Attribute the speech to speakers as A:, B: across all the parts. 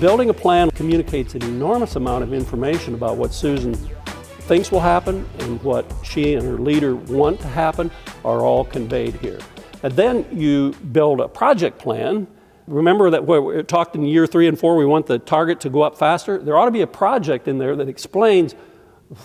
A: Building a plan communicates an enormous amount of information about what Susan thinks will happen and what she and her leader want to happen are all conveyed here. And then you build a project plan. Remember that we talked in year 3 and 4, we want the target to go up faster. There ought to be a project in there that explains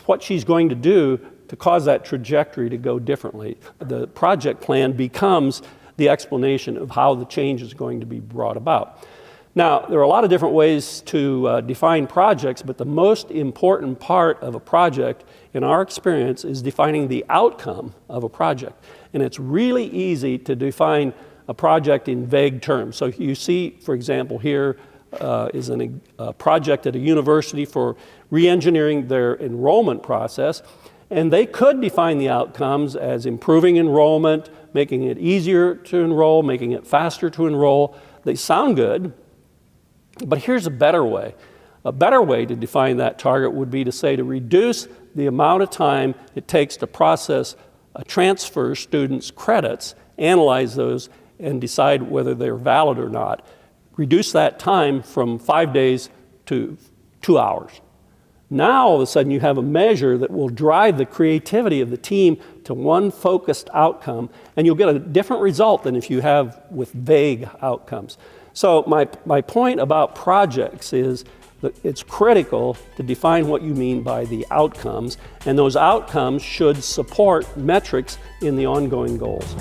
A: what she's going to do to cause that trajectory to go differently. The project plan becomes the explanation of how the change is going to be brought about. Now, there are a lot of different ways to define projects, but the most important part of a project, in our experience, is defining the outcome of a project. And it's really easy to define a project in vague terms. So you see, for example, here is a project at a university for re-engineering their enrollment process. And they could define the outcomes as improving enrollment, making it easier to enroll, making it faster to enroll. They sound good, but here's a better way. A better way to define that target would be to say to reduce the amount of time it takes to process a transfer student's credits, analyze those, and decide whether they're valid or not. Reduce that time from 5 days to 2 hours. Now, all of a sudden, you have a measure that will drive the creativity of the team to one focused outcome, and you'll get a different result than if you have with vague outcomes. So my point about projects is that it's critical to define what you mean by the outcomes, and those outcomes should support metrics in the ongoing goals.